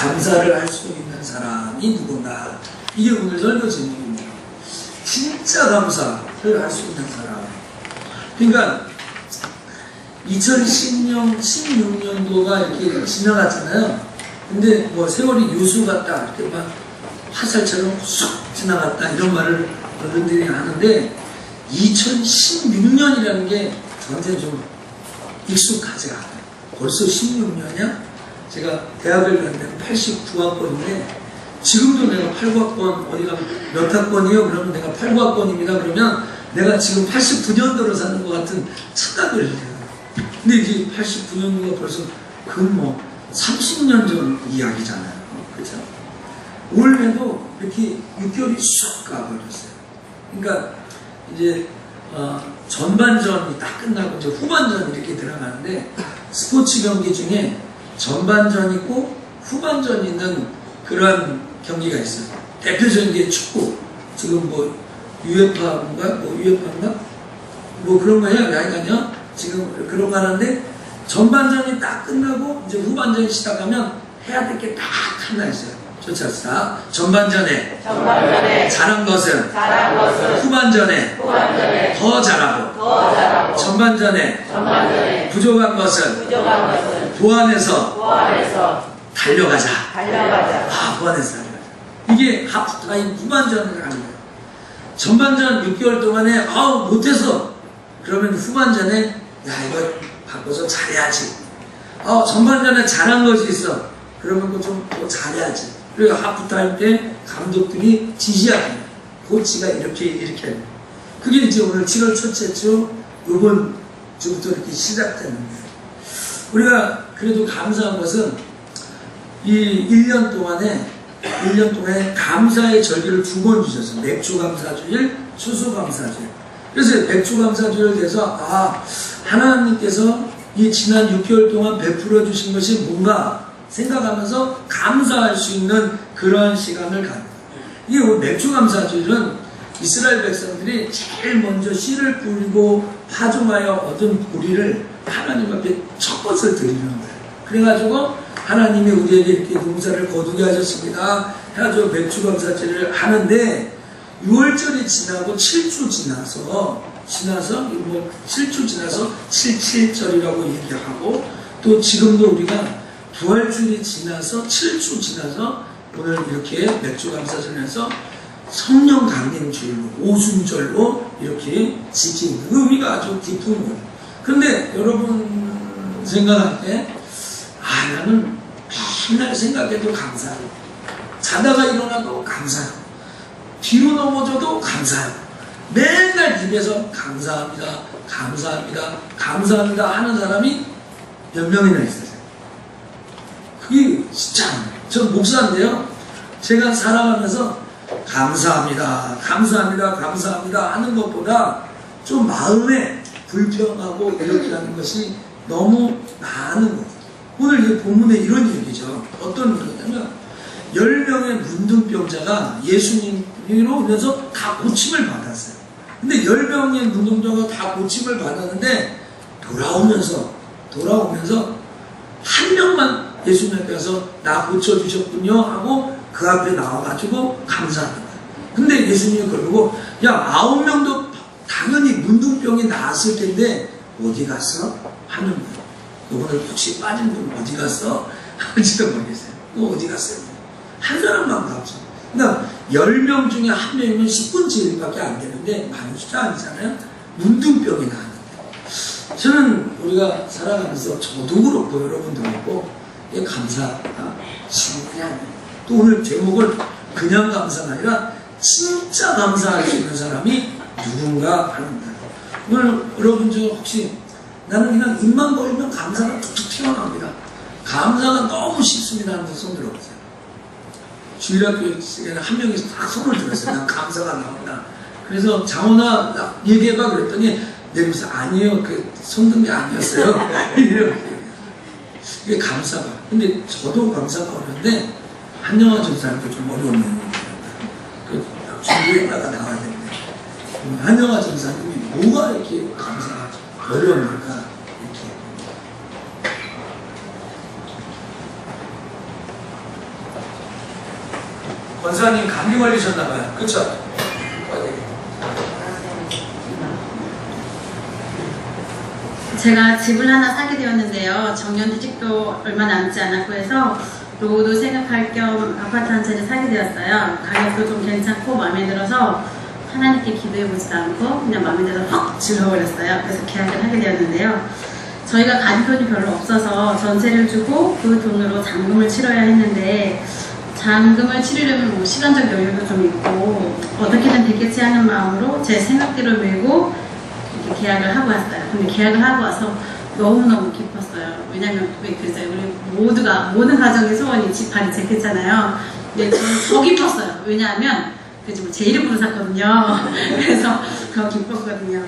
감사를 할 수 있는 사람이 누군가. 이게 오늘 설교 제목입니다. 진짜 감사를 할 수 있는 사람. 그러니까 2010년, 16년도가 이렇게 지나갔잖아요. 근데 뭐 세월이 요수 같다, 이렇게 막 화살처럼 쑥 지나갔다, 이런 말을 어른들이 하는데 2016년이라는 게 저한테 좀 익숙하지 않아요. 벌써 16년이야? 제가 대학을 간 데는 89학번인데 지금도 내가 89학번 어디가 몇 학번이에요? 그러면 내가 89학번입니다. 그러면 내가 지금 89년도로 사는 것 같은 착각을 해요. 근데 이게 89년도가 벌써 그 뭐 30년 전 이야기잖아요. 그렇죠? 올해도 이렇게 6개월이 쑥 가버렸어요. 그러니까 이제 전반전이 딱 끝나고 이제 후반전 이렇게 들어가는데 스포츠 경기 중에 전반전 있고 후반전 있는 그런 경기가 있어요. 대표적인 게 축구. 지금 뭐 UEFA인가? 뭐 그런 거예요. 아니요. 지금 그런 거 하는데 전반전이 딱 끝나고 이제 후반전이 시작하면 해야 될 게 딱 하나 있어요. 쫓아서 전반전에 잘한 것은 후반전에 더 잘하고 전반전에 부족한 것은 보완해서 달려가자. 보완해서 달려가자. 이게 하프타임 후반전을 하는 거예요. 전반전 6개월 동안에 못해서 그러면 후반전에 야 이거 바꿔서 잘해야지. 전반전에 잘한 것이 있어. 그러면 좀 더 잘해야지. 그리고 하프타임 때 감독들이 지시하게 코치가 이렇게 해요. 그게 이제 오늘 7월 첫째 주 이번 주부터 이렇게 시작되는 거예요. 우리가 그래도 감사한 것은 이 1년 동안에 감사의 절기를 2번 주셨어요. 맥주 감사주일, 추수 감사주일. 그래서 맥주 감사주일을 돼서 하나님께서 이 지난 6개월 동안 베풀어 주신 것이 뭔가 생각하면서 감사할 수 있는 그런 시간을 갖는 거예요. 이게 맥주 감사주일은 이스라엘 백성들이 제일 먼저 씨를 뿌리고 파종하여 얻은 보리를 하나님 앞에 첫 것을 드리는 거예요. 그래가지고 하나님이 우리에게 이렇게 농사를 거두게 하셨습니다. 해가지고 맥주 감사주일을 하는데 6월절이 지나고 7주 지나서 7주 지나서 77절이라고 얘기하고 또 지금도 우리가 부활주일이 지나서 7주 지나서 오늘 이렇게 맥주 감사절에서 성령 강림주일로 오순절로 이렇게 지키는 의미가 아주 깊은 거예요. 그런데 여러분 생각할 때 나는 맨날 생각해도 감사하고 자다가 일어나도 감사하고 뒤로 넘어져도 감사하고 맨날 입에서 감사합니다 하는 사람이 몇 명이나 있어요. 그게 진짜 전 목사인데요. 제가 살아가면서 감사합니다 하는 것보다 좀 마음에 불평하고 이렇게 하는 것이 너무 많은 거예요. 오늘 이 본문에 이런 얘기죠. 어떤 얘기냐면 10명의 문둥병자가 예수님으로 오면서 다 고침을 받았어요. 근데 10명의 문둥병자가 다 고침을 받았는데 돌아오면서 한 명만 예수님 앞에 가서 나 고쳐주셨군요 하고 그 앞에 나와가지고 감사하는 거예요. 근데 예수님이 그걸 보고 9명도 당연히 문둥병이 나았을 텐데 어디 갔어? 하는 거예요. 오늘 혹시 빠진 분 어디 갔어? 할지도 모르겠어요. 너 어디 갔어요? 한 사람만 갔죠. 그러니까 10명 중에 한 명이면 10분의 1밖에 안 되는데 많은 숫자 아니잖아요. 문둥병이 나왔는데 저는 우리가 살아가면서 저도 그렇고 여러분도 그렇고 감사하다 쉬운 게 아니에요. 또 오늘 제목을 그냥 감사가 아니라 진짜 감사할 수 있는 사람이 누군가 하는 거예요. 오늘 여러분 중 혹시 나는 그냥 입만 벌리면 감사가 툭툭 튀어나옵니다. 감사가 너무 쉽습니다 하는 손 들어보세요. 주일학교 시간에 한 명이 딱 손을 들었어요. 난 감사가 나온다. 그래서 장원아 얘기해봐 그랬더니 내면서 아니에요. 그 손든 게 아니었어요. 이게 감사가. 근데 저도 감사가 어려운데 한영화 전사님도 좀 어려운 내용입니다. 그 중국에다가 나와야 되는데 한영화 전사님이 뭐가 이렇게 감사가 어려운 걸까 이렇게 권사님 감기 걸리셨나봐요. 그쵸? 제가 집을 하나 사게 되었는데요. 정년퇴직도 얼마 남지 않았고 해서 노후도 생각할 겸 아파트 한 채를 사게 되었어요. 가격도 좀 괜찮고 마음에 들어서 하나님께 기도해보지도 않고 그냥 마음에 들어서 확 질러버렸어요. 그래서 계약을 하게 되었는데요. 저희가 가진 돈이 별로 없어서 전세를 주고 그 돈으로 잔금을 치러야 했는데, 잔금을 치르려면 뭐 시간적 여유도 좀 있고 어떻게든 되겠지 하는 마음으로 제 생각대로 밀고 이렇게 계약을 하고 왔어요. 근데 계약을 하고 와서 너무너무 기뻤어요. 왜냐면 왜 그랬어요? 우리 모두가, 모든 가정의 소원이 집 발이 좋겠잖아요. 근데 저는 더 기뻤어요. 왜냐하면 그 집을 제 이름으로 샀거든요. 그래서 더 기뻤거든요.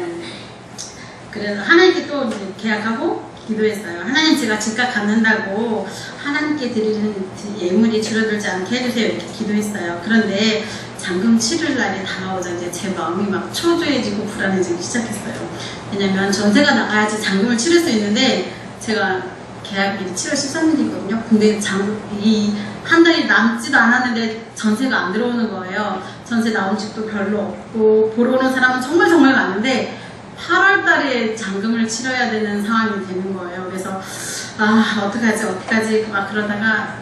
그래서 하나님께 또 이제 계약하고 기도했어요. 하나님, 제가 집값 갖는다고 하나님께 드리는 예물이 줄어들지 않게 해주세요. 이렇게 기도했어요. 그런데 잔금 치를 날이 다가오자 이제 제 마음이 막 초조해지고 불안해지기 시작했어요. 왜냐면 전세가 나가야지 잔금을 치를 수 있는데, 제가 계약일이 7월 13일이거든요. 근데 이 한 달이 남지도 않았는데 전세가 안 들어오는 거예요. 전세 나온 집도 별로 없고 보러 오는 사람은 정말 많은데 8월 달에 잔금을 치러야 되는 상황이 되는 거예요. 그래서 어떡하지 막 그러다가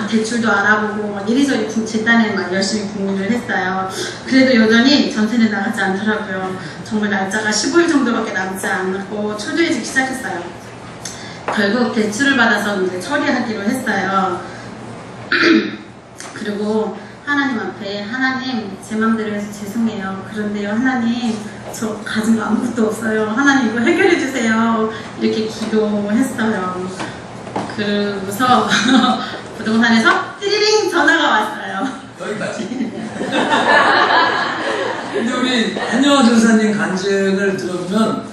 대출도 알아보고 막 이리저리 제 딴에 막 열심히 궁리를 했어요. 그래도 여전히 전세는 나가지 않더라고요. 정말 날짜가 15일 정도밖에 남지 않고 초조해지기 시작했어요. 결국 대출을 받아서 이제 처리하기로 했어요. 그리고 하나님 앞에, 하나님, 제 맘대로 해서 죄송해요. 그런데요, 하나님, 저 가진 거 아무것도 없어요. 하나님, 이거 해결해 주세요. 이렇게 기도했어요. 그러고서 부동산에서 띠리링 전화가 왔어요. 여기까지. 근데 우리 한영화 전사님 간증을 들어보면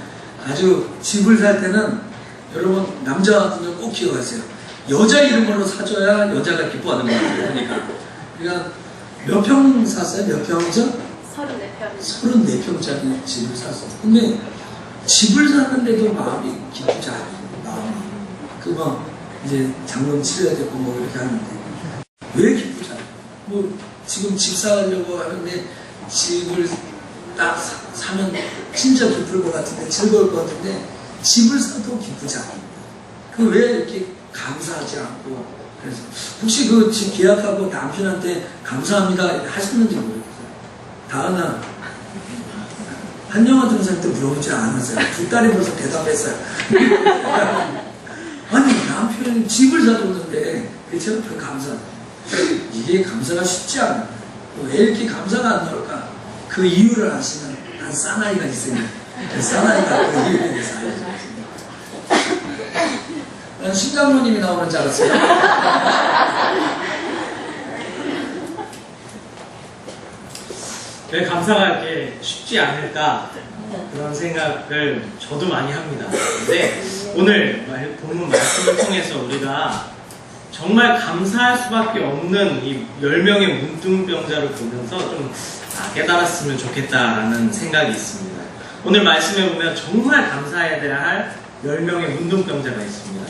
아주 집을 살 때는 여러분, 남자분들 꼭 기억하세요. 여자 이름으로 사줘야 여자가 기뻐하는 거예요. 그러니까 몇 평 샀어요? 몇 평이죠? 34평. 34평짜리 집을 샀어요. 근데 집을 샀는데도 마음이 기쁘지 않아요. 마음이. 막 이제 잔금 치러야 되고 뭐 이렇게 하는데 왜 기쁘지 않아요? 뭐 지금 집 사려고 하는데 집을 딱 사면 진짜 기쁠 것 같은데, 즐거울 것 같은데 집을 사도 기쁘지 않아요. 그 왜 이렇게 감사하지 않고. 그래서 혹시 그 집 계약하고 남편한테 감사합니다 하셨는지 모르겠어요. 다은아, 한영화 전사한테 물어보지 않았어요. 두 딸이 벌써 대답했어요. 아니, 남편이 집을 사줬는데, 그쵸? 그 감사. 이게 감사가 쉽지 않아요. 왜 이렇게 감사가 안 나올까? 그 이유를 아시는 한 사나이가 있어요. 그 사나이가 그 이유에 대해서 알려줘요. 난 신강로님이 나오는 줄 알았어요. 왜 감사가 이렇게 쉽지 않을까, 그런 생각을 저도 많이 합니다. 근데 오늘 본문 말씀을 통해서 우리가 정말 감사할 수밖에 없는 이 10명의 문둥병자를 보면서 좀 깨달았으면 좋겠다라는 생각이 있습니다. 오늘 말씀에 보면 정말 감사해야 할 10명의 문둥병자가 있습니다.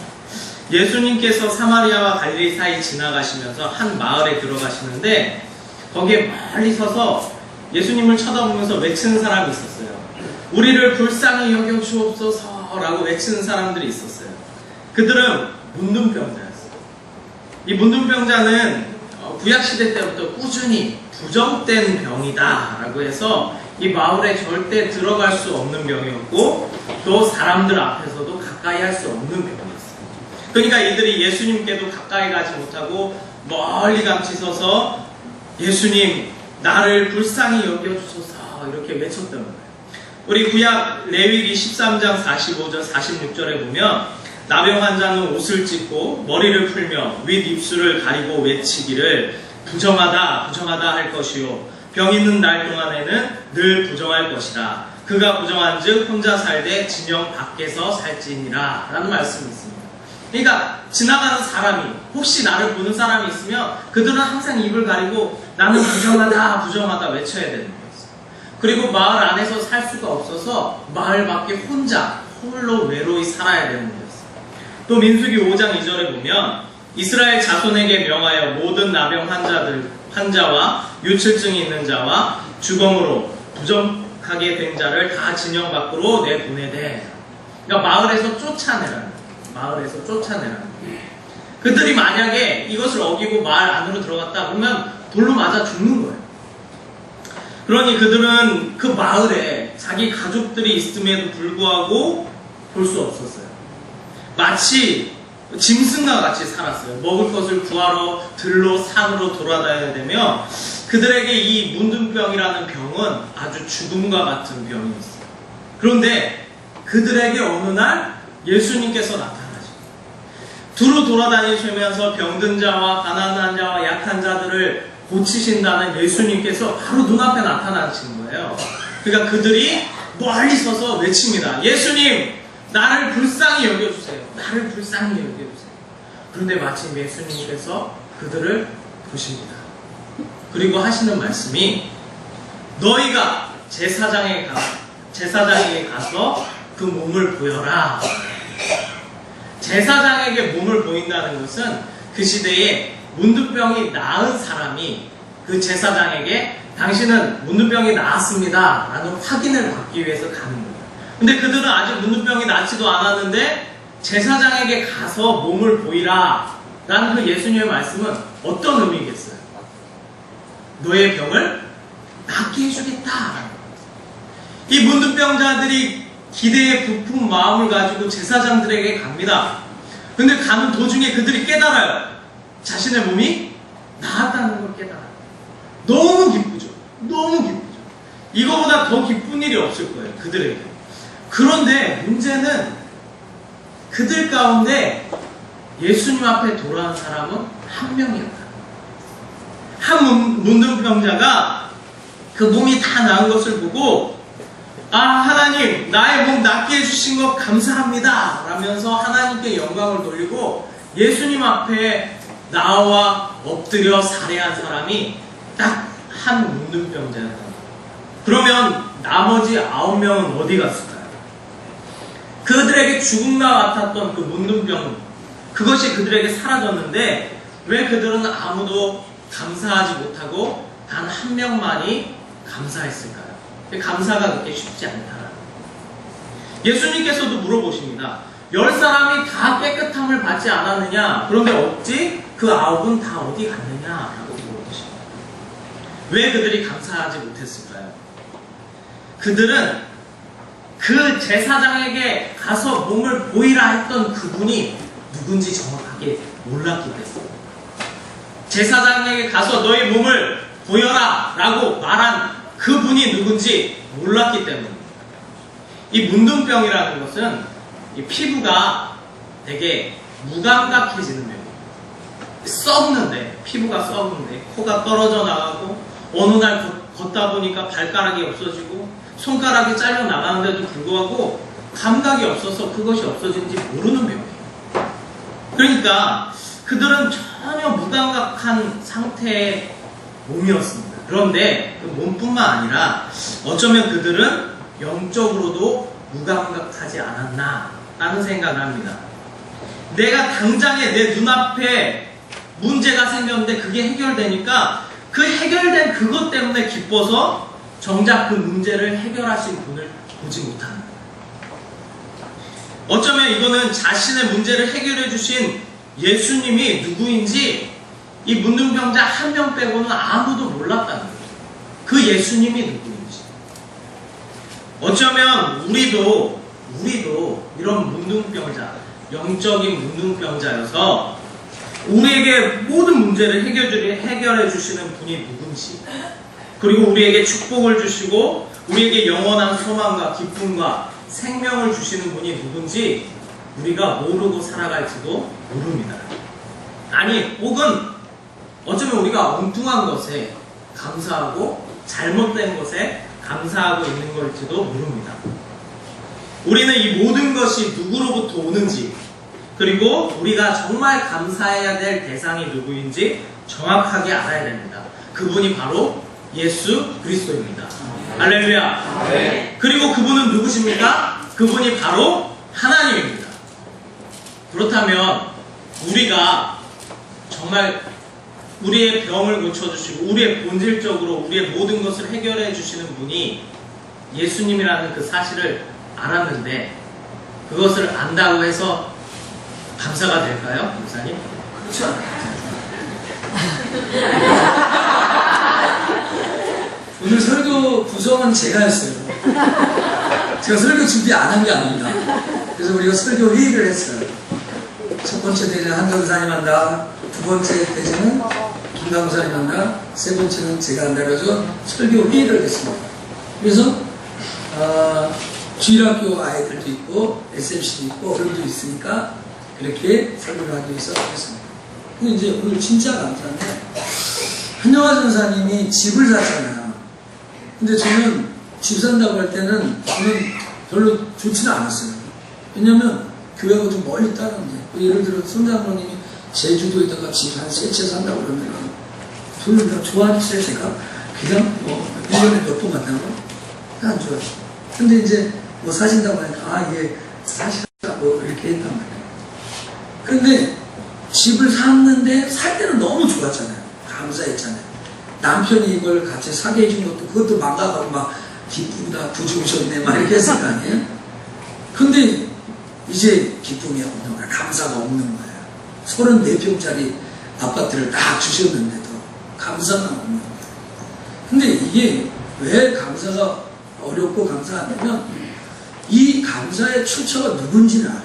예수님께서 사마리아와 갈릴리 사이 지나가시면서 한 마을에 들어가시는데, 거기에 멀리 서서 예수님을 쳐다보면서 외치는 사람이 있었어요. 우리를 불쌍히 여겨 주옵소서 라고 외치는 사람들이 있었어요. 그들은 문둥병자였어요. 이 문둥병자는 구약시대 때부터 꾸준히 부정된 병이다 라고 해서 이 마을에 절대 들어갈 수 없는 병이었고, 또 사람들 앞에서도 가까이 할 수 없는 병이었어요. 그러니까 이들이 예수님께도 가까이 가지 못하고 멀리 감치 서서 예수님, 나를 불쌍히 여겨주소서 이렇게 외쳤던 거예요. 우리 구약 레위기 13장 45절 46절에 보면, 나병 환자는 옷을 찢고 머리를 풀며 윗 입술을 가리고 외치기를 부정하다 부정하다 할 것이요, 병 있는 날 동안에는 늘 부정할 것이라. 그가 부정한즉 혼자 살되 진영 밖에서 살지니라 라는 말씀이 있습니다. 그러니까 지나가는 사람이, 혹시 나를 보는 사람이 있으면 그들은 항상 입을 가리고 나는 부정하다 부정하다 외쳐야 되는 거였어요. 그리고 마을 안에서 살 수가 없어서 마을 밖에 홀로 외로이 살아야 되는 거였어요. 또 민수기 5장 2절에 보면 이스라엘 자손에게 명하여 모든 나병 환자와 유출증이 있는 자와 주검으로 부정하게 된 자를 다 진영 밖으로 내보내되. 그러니까 마을에서 쫓아내라는 거예요. 마을에서 쫓아내라는 거예요. 그들이 만약에 이것을 어기고 마을 안으로 들어갔다 그러면 돌로 맞아 죽는 거예요. 그러니 그들은 그 마을에 자기 가족들이 있음에도 불구하고 볼 수 없었어요. 마치 짐승과 같이 살았어요. 먹을 것을 구하러 들로 산으로 돌아다녀야 되며 그들에게 이 문둥병이라는 병은 아주 죽음과 같은 병이었어요. 그런데 그들에게 어느 날 예수님께서 나타나죠. 두루 돌아다니시면서 병든 자와 가난한 자와 약한 자들을 고치신다는 예수님께서 바로 눈앞에 나타나신 거예요. 그러니까 그들이 멀리 서서 외칩니다. 예수님, 나를 불쌍히 여겨주세요. 나를 불쌍히 여겨주세요. 그런데 마침 예수님께서 그들을 보십니다. 그리고 하시는 말씀이 너희가 제사장에게 가서 그 몸을 보여라. 제사장에게 몸을 보인다는 것은 그 시대에 문둥병이 나은 사람이 그 제사장에게 당신은 문둥병이 나았습니다 라는 확인을 받기 위해서 가는 거예요. 근데 그들은 아직 문둥병이 낫지도 않았는데 제사장에게 가서 몸을 보이라 라는 그 예수님의 말씀은 어떤 의미겠어요? 너의 병을 낫게 해주겠다. 이 문둥병자들이 기대에 부푼 마음을 가지고 제사장들에게 갑니다. 근데 가는 도중에 그들이 깨달아요. 자신의 몸이 나았다는 걸 깨달아요. 너무 기쁘죠. 너무 기쁘죠. 이거보다 더 기쁜 일이 없을 거예요. 그들에게. 그런데 문제는 그들 가운데 예수님 앞에 돌아온 사람은 한 명이었다. 한 문둥병자가 그 몸이 다 나은 것을 보고 하나님, 나의 몸 낫게 해주신 것 감사합니다 라면서 하나님께 영광을 돌리고 예수님 앞에 나와 엎드려 살해한 사람이 딱 한 문둥병자였다. 그러면 나머지 9명은 어디 갔을까요? 그들에게 죽음과 같았던 그 문둥병, 그것이 그들에게 사라졌는데 왜 그들은 아무도 감사하지 못하고 단 한 명만이 감사했을까요? 감사가 그렇게 쉽지 않다. 예수님께서도 물어보십니다. 10사람이 다 깨끗함을 받지 않았느냐? 그런데 어찌 그 9은 다 어디 갔느냐? 라고 물어보십니다. 왜 그들이 감사하지 못했을까요? 그들은 그 제사장에게 가서 몸을 보이라 했던 그분이 누군지 정확하게 몰랐기 때문입니다. 제사장에게 가서 너희 몸을 보여라 라고 말한 그분이 누군지 몰랐기 때문입니다. 이 문둥병이라는 것은 이 피부가 되게 무감각해지는 병이에요. 썩는데, 피부가 썩는데 코가 떨어져 나가고 어느 날 걷다 보니까 발가락이 없어지고 손가락이 잘려 나가는데도 불구하고 감각이 없어서 그것이 없어진지 모르는 병이에요. 그러니까 그들은 전혀 무감각한 상태의 몸이었습니다. 그런데 그 몸뿐만 아니라 어쩌면 그들은 영적으로도 무감각하지 않았나 라는 생각을 합니다. 내가 당장에 내 눈앞에 문제가 생겼는데 그게 해결되니까 그 해결된 그것 때문에 기뻐서 정작 그 문제를 해결하신 분을 보지 못하는 거예요. 어쩌면 이거는 자신의 문제를 해결해 주신 예수님이 누구인지 이 문둥병자 한 명 빼고는 아무도 몰랐다는 거예요. 그 예수님이 누구인지. 어쩌면 우리도 이런 문둥병자, 영적인 문둥병자여서 우리에게 모든 문제를 해결해 주시는 분이 누군지, 그리고 우리에게 축복을 주시고 우리에게 영원한 소망과 기쁨과 생명을 주시는 분이 누군지 우리가 모르고 살아갈지도 모릅니다. 아니, 혹은 어쩌면 우리가 엉뚱한 것에 감사하고 잘못된 것에 감사하고 있는 걸지도 모릅니다. 우리는 이 모든 것이 누구로부터 오는지, 그리고 우리가 정말 감사해야 될 대상이 누구인지 정확하게 알아야 됩니다. 그분이 바로 예수 그리스도입니다. 할렐루야. 네. 그리고 그분은 누구십니까? 그분이 바로 하나님입니다. 그렇다면 우리가 정말 우리의 병을 고쳐주시고 우리의 본질적으로 우리의 모든 것을 해결해 주시는 분이 예수님이라는 그 사실을 알았는데 그것을 안다고 해서 감사가 될까요? 목사님? 그렇지 않아요. 오늘 설교 구성은 제가 했어요. 제가 설교 준비 안 한 게 아닙니다. 그래서 우리가 설교 회의를 했어요. 첫 번째 대제는 한강사님 한다. 두 번째 대제는 김강사님 한다. 세 번째는 제가 한다. 그래서 설교 회의를 했습니다. 그래서 주일학교 아이들도 있고 SMC도 있고 어른도 있으니까 그렇게 설교를 하기 위해서 했습니다. 근데 이제 오늘 진짜 감사한데 한영화 전사님이 집을 샀잖아요. 근데 저는 집 산다고 할 때는 저는 별로 좋지는 않았어요. 왜냐면 교회가 좀 멀리 있다는데 예를 들어 손장로님이 제주도에다가 집 한 3채 산다고 그러면 별로 좋아하겠어요. 제가 그냥 1년에 몇 번 간다고? 안 좋아요. 근데 이제 뭐 사신다고 하니까 예 사시라고 이렇게 했단 말이에요. 근데 집을 샀는데 살 때는 너무 좋았잖아요. 감사했잖아요. 남편이 이걸 같이 사게 해준 것도 그것도 망가가고 막 기쁘다 구주우셨네 막 이렇게 했을 거 아니에요. 근데 이제 기쁨이 없는 거야. 감사가 없는 거예요. 34평짜리 아파트를 딱 주셨는데도 감사가 없는 거예요. 근데 이게 왜 감사가 어렵고 감사하냐면 이 감사의 출처가 누군지는 알아요.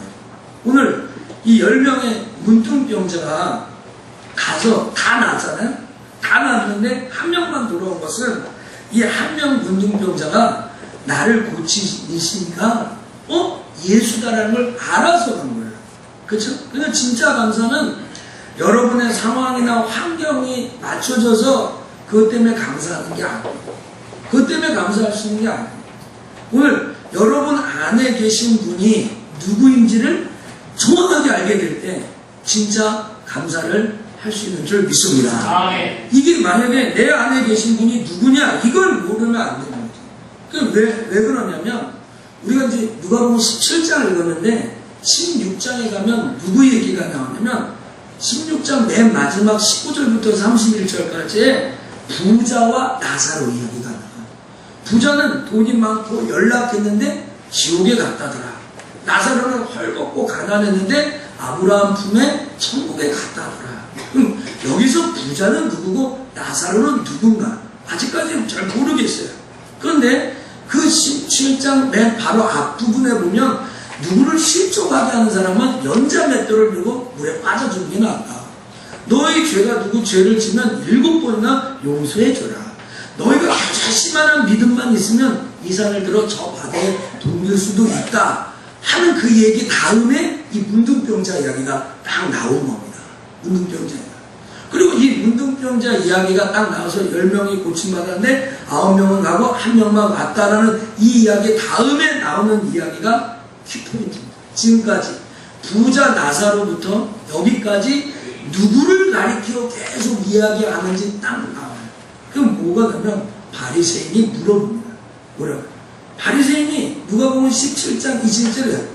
오늘 이 10명의 문둥병자가 가서 다 나았잖아요. 다 나았는데 한 명만 돌아온 것은 이 한 명 문둥병자가 나를 고치시니까 예수다라는 걸 알아서 간 거예요. 그렇죠? 그러니까 진짜 감사는 여러분의 상황이나 환경이 맞춰져서 그것 때문에 감사하는 게 아니에요. 그것 때문에 감사할 수 있는 게 아니에요. 오늘 여러분 안에 계신 분이 누구인지를 정확하게 알게 될 때 진짜 감사를 할 수 있는 줄 믿습니다. 이게 만약에 내 안에 계신 분이 누구냐 이걸 모르면 안 되는 거죠. 왜 그러냐면 우리가 이제 누가복음 17장을 읽었는데 16장에 가면 누구 얘기가 나오냐면 16장 맨 마지막 19절부터 31절까지의 부자와 나사로 이야기가 나와요. 부자는 돈이 많고 연락했는데 지옥에 갔다더라. 나사로는 헐겁고 가난했는데 아브라함 품에 천국에 갔다더라. 그럼 여기서 부자는 누구고 나사로는 누군가 아직까지는 잘 모르겠어요. 그런데 그 17장 맨 바로 앞부분에 보면 누구를 실족하게 하는 사람은 연자맷돌을 들고 물에 빠져 죽는 게 낫다. 너희 죄가 누구 죄를 지면 7번이나 용서해줘라. 너희가 자신만한 믿음만 있으면 이 산을 들어 저 바다에 던질 수도 있다 하는 그 얘기 다음에 이 문둥병자 이야기가 딱 나온 겁니다. 문둥병자 이야기. 그리고 이 문둥병자 이야기가 딱 나와서 10명이 고침받았는데 9명은 가고 1명만 왔다라는 이 이야기 다음에 나오는 이야기가 키포인트입니다. 지금까지 부자 나사로부터 여기까지 누구를 가리켜 계속 이야기하는지 딱 나와요. 그럼 뭐가 되면 바리새인이 물어봅니다. 뭐라고? 바리새인이 누가복음 17장 27절에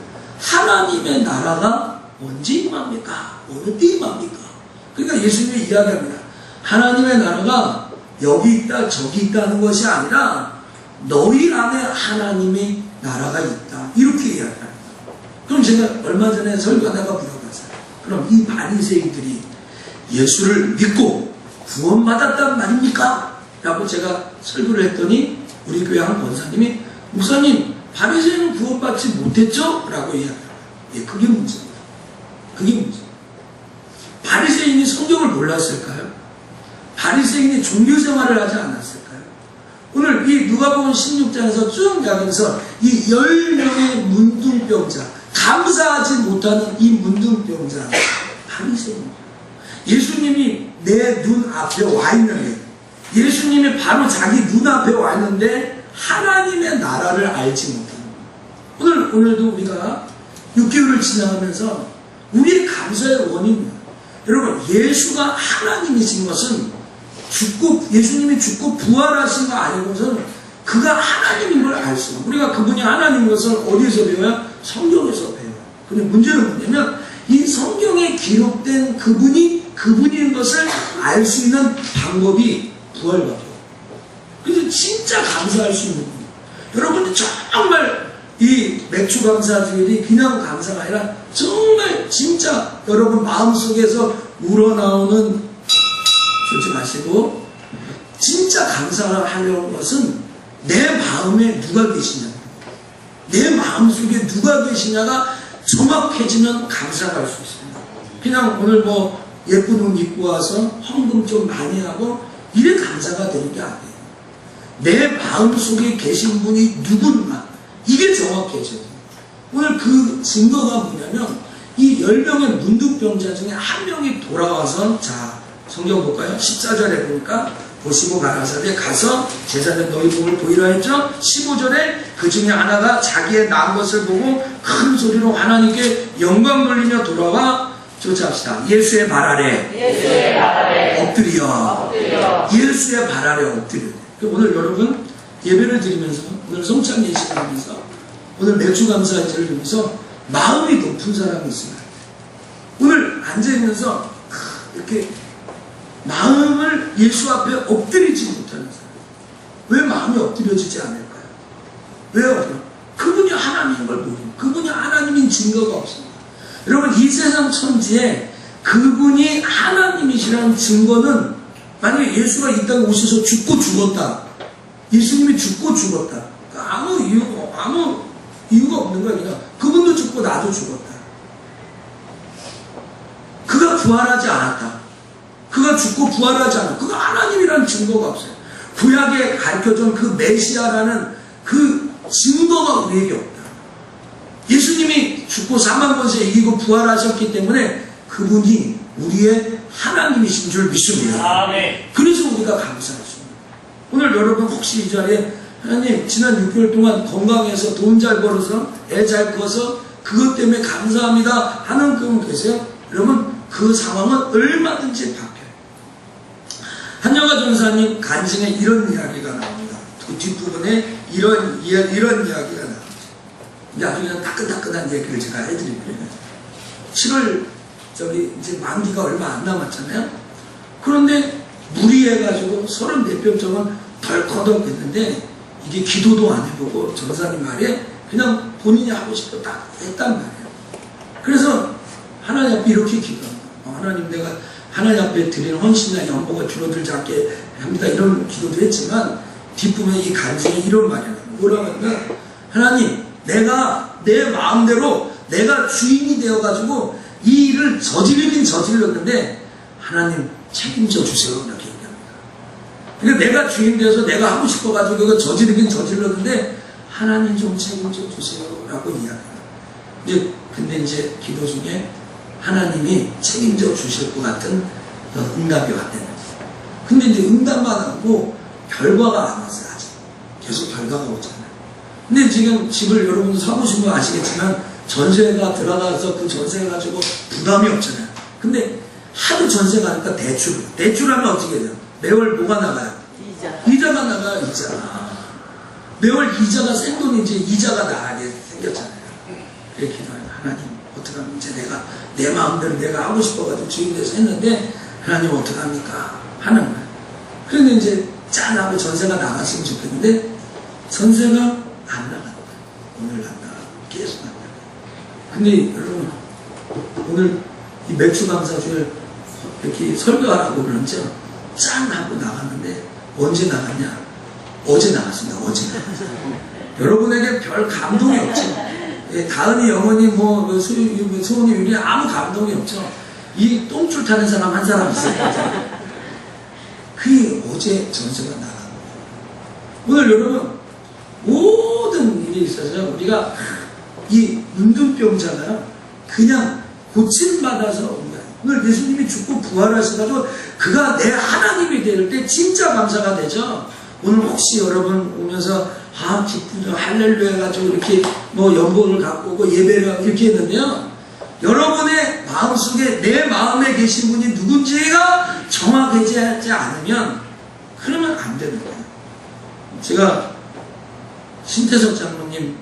하나님의 나라가 언제 임합니까? 어느 때 임합니까? 그러니까 예수님이 이야기합니다. 하나님의 나라가 여기 있다 저기 있다는 것이 아니라 너희 안에 하나님의 나라가 있다. 이렇게 이야기합니다. 그럼 제가 얼마 전에 설교하다가 물어봤어요. 그럼 이 바리새인들이 예수를 믿고 구원받았단 말입니까? 라고 제가 설교를 했더니 우리 교회 한 권사님이 목사님 바리새인은 구원받지 못했죠? 라고 이야기합니다. 예, 그게 문제입니다. 그게 문제입니다. 바리새인이 성경을 몰랐을까요? 바리새인이 종교생활을 하지 않았을까요? 오늘 이 누가복음 16장에서 쭉 가면서 이 10명의 문둥병자, 감사하지 못하는 이 문둥병자 바리새인입니다. 예수님이 내 눈 앞에 와 있는데 예수님이 바로 자기 눈 앞에 와 있는데 하나님의 나라를 알지 못합니다. 오늘도 우리가 6개월을 지나가면서 우리의 감사의 원인입니다. 여러분 예수가 하나님이신 것은 예수님이 죽고 부활하신 거 아니고서는 그가 하나님인 걸 알 수 있어요. 우리가 그분이 하나님인 것을 어디에서 배워요? 성경에서 배워요. 근데 문제는 뭐냐면 이 성경에 기록된 그분이 그분인 것을 알 수 있는 방법이 부활밖에 없어요. 그래서 진짜 감사할 수 있는 거예요. 여러분들 정말 이 맥주 감사주일이 그냥 감사가 아니라 정말 진짜 여러분 마음속에서 우러나오는, 솔직히 마시고, 진짜 감사를 하려는 것은 내 마음에 누가 계시냐, 내 마음속에 누가 계시냐가 정확해지면 감사가 할 수 있습니다. 그냥 오늘 뭐 예쁜 옷 입고 와서 헌금 좀 많이 하고 이래 감사가 되는 게 아니에요. 내 마음속에 계신 분이 누군가, 이게 정확해져요. 오늘 그 증거가 뭐냐면 이 10명의 문둥병자 중에 한 명이 돌아와서, 자 성경 볼까요? 14절에 보니까 보시고 가라사대 가서 제자들 너희 복을 보이라 했죠. 15절에 그 중에 하나가 자기의 난 것을 보고 큰 소리로 하나님께 영광 돌리며 돌아와, 조차합시다. 예수의 발 아래 엎드려. 예수의 발 아래 엎드려. 오늘 여러분 예배를 드리면서, 오늘 성찬 예식을 하면서, 오늘 맥주 감사 예식을 드리면서 마음이 높은 사람이 있습니다. 오늘 앉아있면서 이렇게 마음을 예수 앞에 엎드리지 못하는 사람. 왜 마음이 엎드려지지 않을까요? 왜요? 그분이 하나님인 걸 모르고, 그분이 하나님인 증거가 없습니다. 여러분, 이 세상 천지에 그분이 하나님이시라는 증거는, 만약에 예수가 이 땅에 오셔서 죽고 죽었다, 예수님이 죽고 죽었다, 아무 이유가 없는 거야. 그냥 그분도 죽고 나도 죽었다, 그가 부활하지 않았다, 그가 죽고 부활하지 않았다, 그가 하나님이라는 증거가 없어요. 구약에 가르쳐준 그 메시아라는 그 증거가 우리에게 없다. 예수님이 죽고 사망권세 이기고 부활하셨기 때문에 그분이 우리의 하나님이신 줄 믿습니다. 그래서 우리가 감사하십니다. 오늘 여러분 혹시 이 자리에 하나님 지난 6개월 동안 건강해서 돈 잘 벌어서 애 잘 커서 그것 때문에 감사합니다 하는 분 계세요? 여러분 그 상황은 얼마든지 바뀌어요. 한영아 전사님 간증에 이런 이야기가 나옵니다. 그 뒷부분에 이런 이야기가 나옵니다. 이제 아주 그냥 따끈따끈한 얘기를 제가 해드릴게요. 7월 이제 만기가 얼마 안 남았잖아요. 그런데 무리해가지고 34병정은 덜커덕 했는데 이게 기도도 안 해보고 전사님 말에 그냥 본인이 하고 싶었다 했단 말이에요. 그래서 하나님 앞에 이렇게 기도합니다. 하나님 내가 하나님 앞에 드리는 헌신이나 연보가 줄어들지 않게 합니다. 이런 기도도 했지만 뒷부분에 이 간증에 이런 말이 나와요. 뭐라고 하냐면 하나님 내가 내 마음대로 내가 주인이 되어가지고 이 일을 저지르긴 저질렀는데 하나님 책임져 주세요 이렇게 얘기합니다. 그러니까 내가 주인 되어서 내가 하고 싶어가지고 이거 저지르긴 저질렀는데 하나님 좀 책임져 주세요 라고 이야기합니다. 근데 이제 기도 중에 하나님이 책임져 주실 것 같은 응답이 왔대요. 근데 이제 응답만 하고 결과가 안 왔어요. 아직 계속 결과가 오잖아요. 근데 지금 집을 여러분 사보신 거 아시겠지만 전세가 들어가서 그 전세 가지고 부담이 없잖아요. 근데 하도 전세 가니까 대출하면 어떻게 돼요? 매월 뭐가 나가요? 이자가 나가요. 이자. 매월 이자가 생돈이지 이자가 나가게 생겼잖아요. 이렇게 하나님 어떡하면 이제 내가 내 마음대로 내가 하고 싶어가지고 주인돼서 했는데 하나님 어떡합니까? 하는 거예요. 그런데 이제 짠하고 전세가 나갔으면 좋겠는데 전세가 안 나가요. 오늘 안 나가요. 계속 안 나가요. 근데 여러분 오늘 이 맥주 감사주에 이렇게 설교하라고 그러죠. 짠 하고 나갔는데 언제 나갔냐? 어제 나갔습니다. 어제 나갔어요. 여러분에게 별 감동이 없죠. 다은이 영혼이 소원이 유리 아무 감동이 없죠. 이 똥줄 타는 사람 한 사람 있어요. 그게 어제 전세가 나간 거예요. 오늘 여러분 모든 일이 있어서 우리가 이 문둥병자가 그냥 고침받아서 온 거예요. 오늘 예수님이 죽고 부활하셔가지고 그가 내 하나님이 될 때 진짜 감사가 되죠. 오늘 혹시 여러분 오면서 기쁘죠 할렐루야 해가지고 이렇게 연봉을 갖고 오고 예배를 하고 이렇게 했는데요. 여러분의 마음속에 내 마음에 계신 분이 누군지가 정확하지 않으면 그러면 안 되는 거예요. 제가 신태석 장로님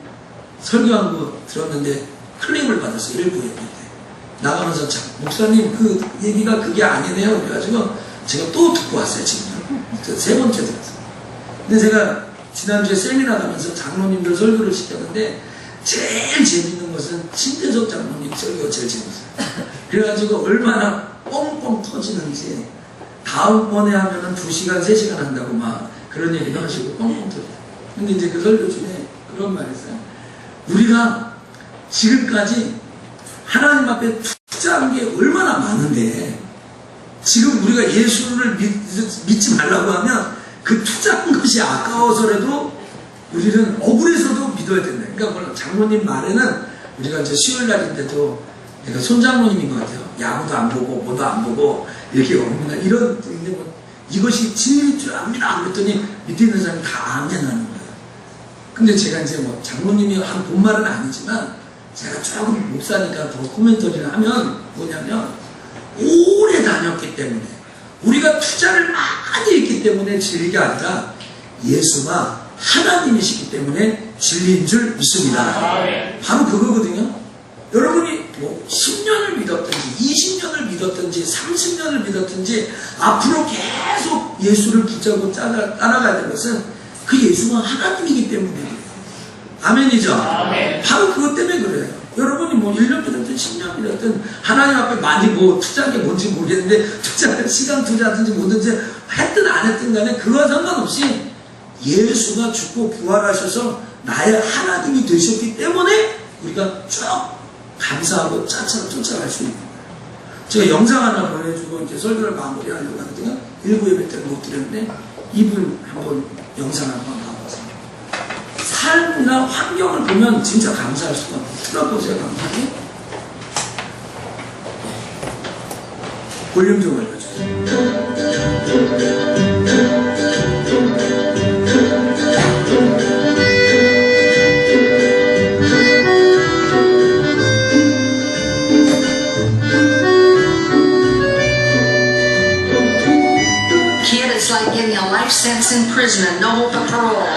설교한 거 들었는데 클레임을 받았어요. 일부 예배 때. 나가면서 목사님 그 얘기가 그게 아니네요. 그래가지고 제가 또 듣고 왔어요. 지금 세 번째 들었어요. 근데 제가 지난주에 세미나 가면서 장로님들 설교를 시켰는데 제일 재밌는 것은 신대적 장로님 설교가 제일 재밌어요. 그래가지고 얼마나 뻥뻥 터지는지 다음번에 하면은 2시간, 3시간 한다고 막 그런 얘기도 하시고 뻥뻥 터져요. 근데 이제 그 설교 중에 그런 말이 있어요. 우리가 지금까지 하나님 앞에 투자한 게 얼마나 많은데 지금 우리가 예수를 믿지 말라고 하면 그 투자한 것이 아까워서라도 우리는 억울해서도 믿어야 된다. 그러니까 물론 장로님 말에는 우리가 이제 수요일 날인데도 내가 손장로님인 것 같아요. 야구도 안 보고 뭐도 안 보고 이렇게 옵니다. 이런 뭐 이것이 진리인 줄 압니다. 그랬더니 밑에 있는 사람이 다 아멘하는 거예요. 근데 제가 이제 뭐 장로님이 한 본 말은 아니지만 제가 조금 목사니까 더 코멘터리를 하면 뭐냐면 오래 다녔기 때문에 우리가 투자를 많이 했기 때문에 진리가 아니라 예수가 하나님이시기 때문에 진리인 줄 믿습니다. 바로 그거거든요. 여러분이 뭐 10년을 믿었든지 20년을 믿었든지 30년을 믿었든지 앞으로 계속 예수를 붙잡고 따라가야 될 것은 그 예수가 하나님이기 때문에 그래요. 아멘이죠? 아멘. 바로 그것 때문에 그래요. 여러분이 뭐 1년 믿었든 10년 믿었든 하나님 앞에 많이 뭐 투자한 게 뭔지 모르겠는데 시간 투자하든지 뭐든지 했든 안 했든 간에 그거와 상관없이 예수가 죽고 부활하셔서 나의 하나님이 되셨기 때문에 우리가 쭉 감사하고 짜차로 쫓아갈 수 있는 거예요. 제가 영상 하나 보내주고 이제 설교를 마무리하려고 하거든요. 1부 예배 때는 못 드렸는데 2부 한번 영상 한번 봐보세요. 삶이나 환경을 보면 진짜 감사할 수가 없어요. 틀어보세요. 감사히. 볼륨 좀 올려주세요. It's like getting a life sentence in prison and no hope of parole.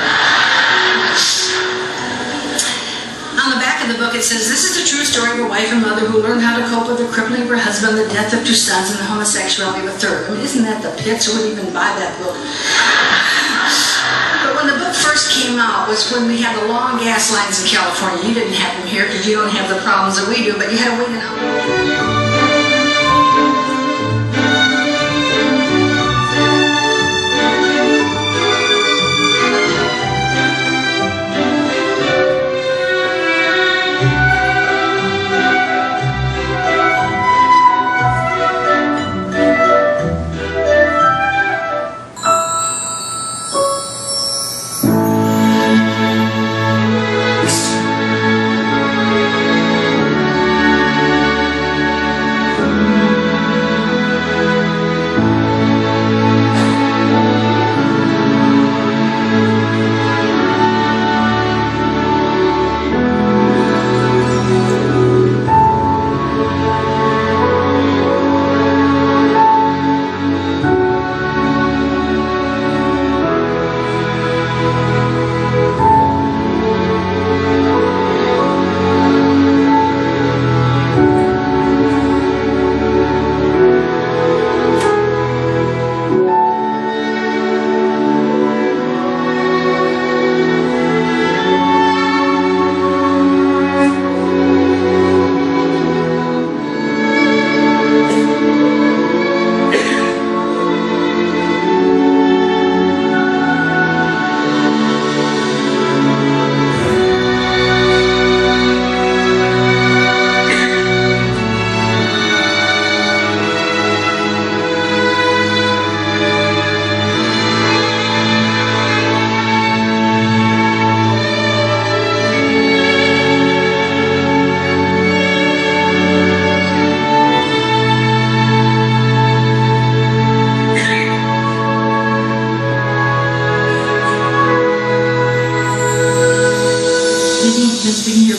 On the back of the book it says, this is the true story of a wife and mother who learned how to cope with the crippling of her husband, the death of 2 sons, and the homosexuality of a third. I mean, isn't that the pits? Who would even buy that book? But when the book first came out was when we had the long gas lines in California. You didn't have them here because you don't have the problems that we do, but you had to wait an hour.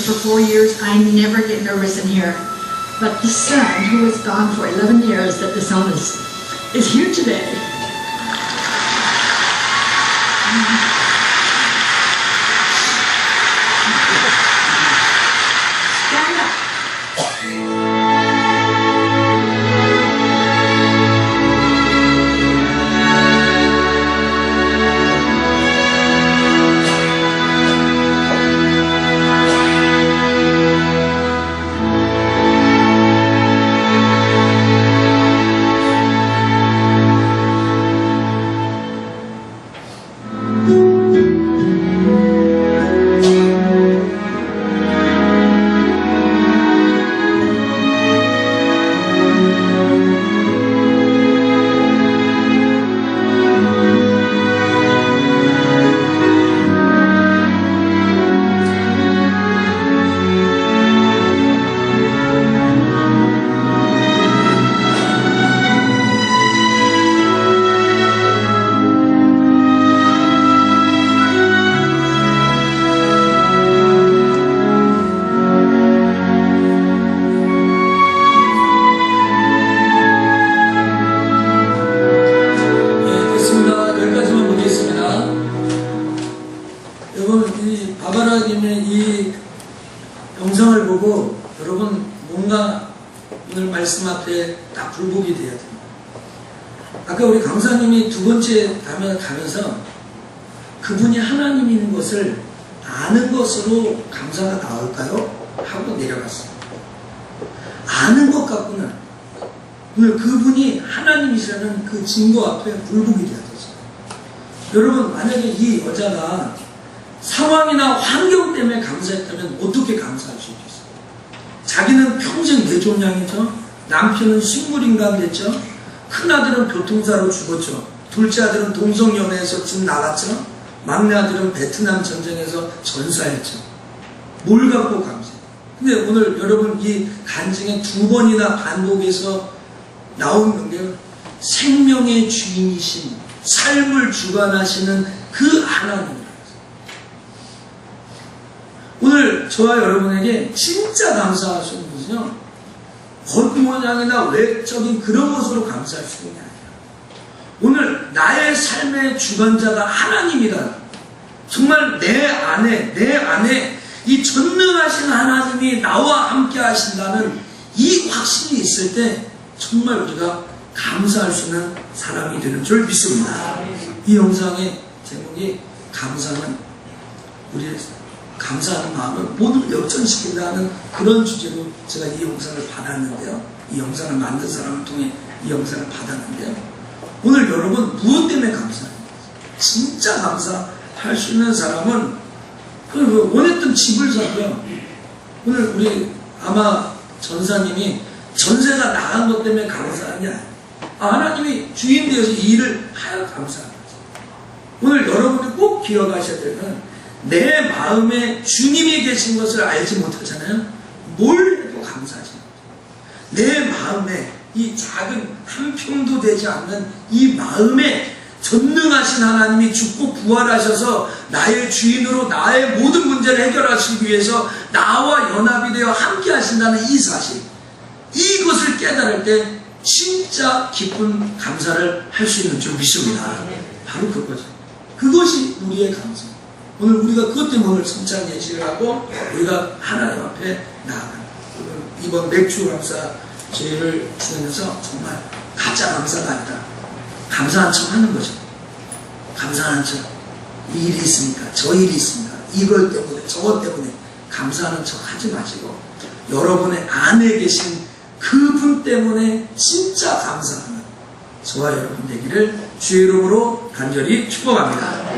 For 4 years, I never get nervous in here. But the son, who was gone for 11 years at this illness, is here today. Stand up. 전사님이 두 번째 가면서 그분이 하나님인 것을 아는 것으로 감사가 나올까요? 하고 내려갔어요. 아는 것 같구나. 오늘 그분이 하나님이시라는 그 증거 앞에 굴복이 돼야 되죠. 여러분, 만약에 이 여자가 상황이나 환경 때문에 감사했다면 어떻게 감사할 수 있겠어요? 자기는 평생 뇌종양이죠. 남편은 식물인간 됐죠. 큰아들은 교통사로 죽었죠. 둘째 아들은 동성연애에서 집 나갔죠. 막내 아들은 베트남 전쟁에서 전사했죠. 뭘 갖고 감사해요? 근데 오늘 여러분 이 간증에 두 번이나 반복해서 나온 게 생명의 주인이신, 삶을 주관하시는 그 하나님이라고 했어요. 오늘 저와 여러분에게 진짜 감사할 수 있는 것은요, 겉모양이나 외적인 그런 것으로 감사할 수 있는 게 아니라 오늘 나의 삶의 주관자가 하나님이다. 정말 내 안에 이 전능하신 하나님이 나와 함께 하신다는 이 확신이 있을 때 정말 우리가 감사할 수 있는 사람이 되는 줄 믿습니다. 이 영상의 제목이 감사는 우리의 감사하는 마음을 모두 역전시킨다는 그런 주제로 제가 이 영상을 받았는데요. 이 영상을 만든 사람을 통해 이 영상을 받았는데요. 오늘 여러분 무엇 때문에 감사해요? 진짜 감사할 수 있는 사람은 그 원했던 집을 사고요. 오늘 우리 아마 전사님이 전세가 나간 것 때문에 감사한 게 아니에요. 하나님이 주인 되어서 이 일을 하여 감사한 거죠. 오늘 여러분이 꼭 기억하셔야 될 건 내 마음에 주님이 계신 것을 알지 못하잖아요. 뭘 해도 감사하지 못해요. 내 마음에 이 작은 한 평도 되지 않는 이 마음에 전능하신 하나님이 죽고 부활하셔서 나의 주인으로 나의 모든 문제를 해결하시기 위해서 나와 연합이 되어 함께 하신다는 이 사실, 이것을 깨달을 때 진짜 기쁜 감사를 할 수 있는 줄 믿습니다. 바로 그거죠. 그것이 우리의 감사. 오늘 우리가 그것 때문에 오늘 성찬 예식을 하고 우리가 하나님 앞에 나아가는, 이번 맥주 감사 제의를 지내면서 정말 가짜 감사가 아니라 감사한 척 하는 거죠. 감사한 척. 이 일이 있으니까, 저 일이 있습니다. 이걸 때문에, 저것 때문에 감사하는 척 하지 마시고 여러분의 안에 계신 그분 때문에 진짜 감사하는 저와 여러분 되기를 주의 이름으로 간절히 축복합니다.